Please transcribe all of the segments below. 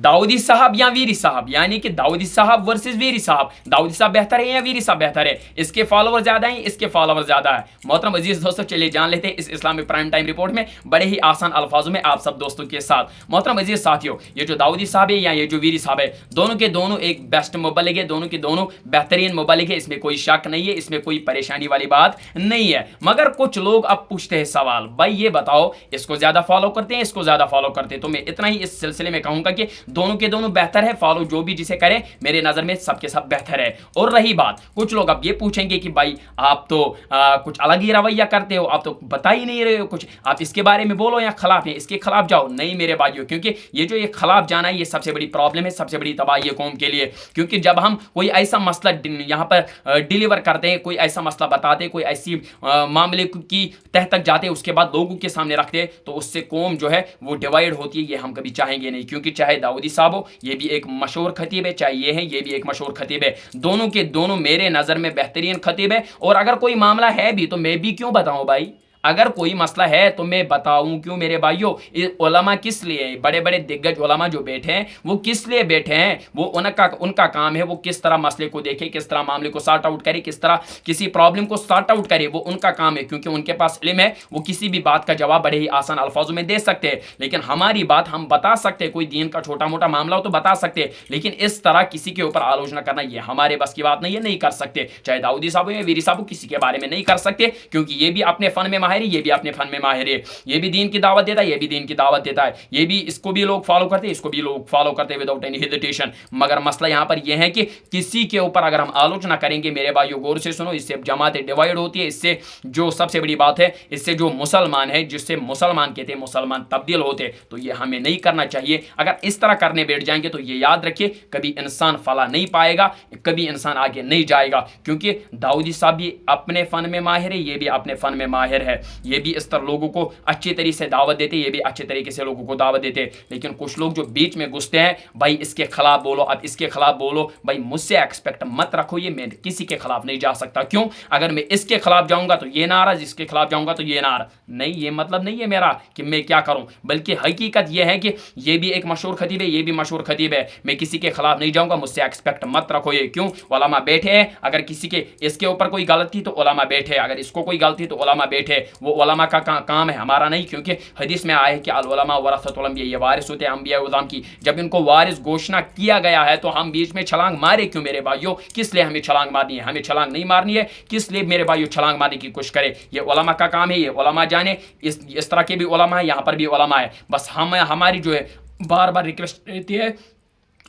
दाऊदी साहब या वीरी साहब, यानी कि दाऊदी साहब वर्सेस वीरी साहब, दाऊदी साहब बेहतर है या वीरी साहब बेहतर है, इसके फॉलोवर ज्यादा हैं, इसके फॉलोवर ज्यादा है। मोहतरम अजीज दोस्तों, चलिए जान लेते हैं इस इस्लामिक प्राइम टाइम रिपोर्ट में बड़े ही आसान अल्फाजों में आप सब दोस्तों के साथ। मोहतरम अजीज साथियों, ये जो दाऊदी साहब है या ये जो वीरी साहब है, दोनों के दोनों एक बेस्ट मुबल्लिग है, दोनों के दोनों बेहतरीन मुबल्लिग है, इसमें कोई शक नहीं है, इसमें कोई परेशानी वाली बात नहीं है। मगर कुछ लोग अब पूछते हैं सवाल, भाई ये बताओ इसको ज्यादा फॉलो करते हैं, इसको ज्यादा फॉलो करते हैं? तो मैं इतना ही इस सिलसिले में कहूंगा कि दोनों के दोनों बेहतर है, फॉलो जो भी जिसे करे मेरे नजर में सबके सब बेहतर है। और रही बात, कुछ लोग अब ये पूछेंगे कि भाई आप तो कुछ अलग ही रवैया करते हो, आप तो बता ही नहीं रहे हो कुछ, आप इसके बारे में बोलो या खिलाफ है, इसके खिलाफ जाओ। नहीं मेरे भाइयों, क्योंकि ये जो ये खिलाफ जाना है ये सबसे बड़ी प्रॉब्लम है, सबसे बड़ी तबाही है कौम के लिए। क्योंकि जब हम कोई ऐसा मसला यहाँ पर डिलीवर करते हैं, कोई ऐसा मसला बताते हैं, कोई ऐसी मामले की तह तक जाते हैं, उसके बाद लोगों के सामने रखते हैं, तो उससे कौम जो है वो डिवाइड होती है। ये हम कभी चाहेंगे नहीं, क्योंकि चाहे दाऊदी साहब हो, ये भी एक मशहूर खतीब है, चाहे ये है, ये भी एक मशहूर खतीब है, दोनों के दोनों मेरे नज़र में बेहतरीन खतीब है। और अगर कोई मामला है भी तो मैं भी क्यों बताऊं भाई, अगर कोई मसला है तो मैं बताऊं क्यों मेरे भाइयों। उलमा किस लिए, बड़े बड़े दिग्गज उलमा जो बैठे हैं वो किस लिए बैठे हैं, वो उनका काम है वो किस तरह मसले को देखे, किस तरह मामले को सॉर्ट आउट करे, किस तरह किसी प्रॉब्लम को सॉर्ट आउट करे, वो उनका काम है। क्योंकि उनके पास इल्म है, वो किसी भी बात का जवाब बड़े ही आसान अल्फाजों में दे सकते हैं। लेकिन हमारी बात हम बता सकते हैं, कोई दीन का छोटा मोटा मामला हो तो बता सकते हैं, लेकिन इस तरह किसी के ऊपर आलोचना करना ये हमारे बस की बात नहीं है, नहीं कर सकते। चाहे दाऊदी साहब या वीरी साहब किसी के बारे में नहीं कर सकते, क्योंकि ये भी अपने फन में माहिर है, ये भी अपने फन में माहिर है, ये भी दीन की दावत देता है, ये भी दीन की दावत देता है, ये भी इसको भी लोग फॉलो करते हैं, इसको भी लोग फॉलो करते हैं विदाउट एनी हेजिटेशन। मगर मसला यहाँ पर यह है कि किसी के ऊपर अगर हम आलोचना करेंगे, मेरे भाइयों गौर से सुनो, इससे जमातें डिवाइड होती है, इससे जो सबसे बड़ी बात है, इससे जो मुसलमान है, जिससे मुसलमान कहते हैं मुसलमान तब्दील होते, तो ये हमें नहीं करना चाहिए। अगर इस तरह करने बैठ जाएंगे तो ये याद रखिए, कभी इंसान फला नहीं पाएगा, कभी इंसान आगे नहीं जाएगा। क्योंकि दाऊदी साहब भी अपने फन में माहिर है, ये भी अपने फन में माहिर है, ये भी इस तरह लोगों को अच्छी तरीके से दावत देते, ये भी अच्छे तरीके से लोगों को दावत देते। लेकिन कुछ लोग जो बीच में घुसते हैं, भाई इसके खिलाफ बोलो, अब इसके खिलाफ बोलो, भाई मुझसे एक्सपेक्ट मत रखो, ये मैं किसी के खिलाफ नहीं जा सकता। क्यों? अगर मैं इसके खिलाफ जाऊंगा तो ये नाराज, इसके खिलाफ जाऊंगा तो ये नाराज। नहीं, ये मतलब नहीं है मेरा कि मैं क्या करूं, बल्कि हकीकत यह है कि ये भी एक मशहूर खतीब है, ये भी मशहूर खतीब है, मैं किसी के खिलाफ नहीं जाऊंगा, मुझसे एक्सपेक्ट मत रखो ये। क्यों? उलमा बैठे हैं, अगर किसी के इसके ऊपर कोई गलती तो उलमा बैठे, अगर इसको कोई गलती तो उलमा बैठे, वो उलमा का काम है, हमारा नहीं। क्योंकि हदीस में आया है कि अल उलमा वरसतुल अंबिया, ये वारिस होते हैं अंबिया उज़ाम की। जब इनको वारिस घोषणा किया गया है तो हम बीच में छलांग मारे क्यों मेरे भाइयों? किस लिए हमें छलांग मारनी है? हमें छलांग नहीं मारनी है, किस लिए मेरे भाइयों छलांग मारने की कोशिश करे? ये उलमा का काम है, ये उलमा जाने। इस तरह के भी उलमा है, यहाँ पर भी उलमा है। बस हमारी जो है बार बार रिक्वेस्ट रहती है,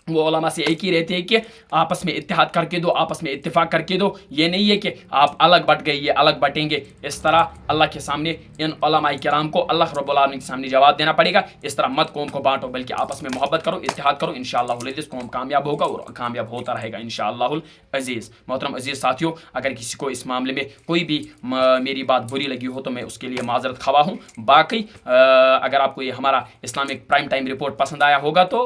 वो उलमा से एक ही रहती है कि आपस में इत्तेहाद करके दो, आपस में इत्तेफाक करके दो। ये नहीं है कि आप अलग बट गए, ये अलग बटेंगे। इस तरह अल्लाह के सामने इन उलमाए किराम को अल्लाह रब्बुल आलमीन के सामने जवाब देना पड़ेगा। इस तरह मत कौम को बांटो, बल्कि आपस में मोहब्बत करो, इत्तेहाद करो। इंशाअल्लाह अज़ीज़ कौम कामयाब होगा और कामयाब होता रहेगा इंशाअल्लाह अज़ीज़। मोहतरम अज़ीज़ साथियों, अगर किसी को इस मामले में कोई भी मेरी बात बुरी लगी हो तो मैं उसके लिए माजरत खवा हूँ। बाकी अगर आपको ये हमारा इस्लामिक प्राइम टाइम रिपोर्ट पसंद आया होगा तो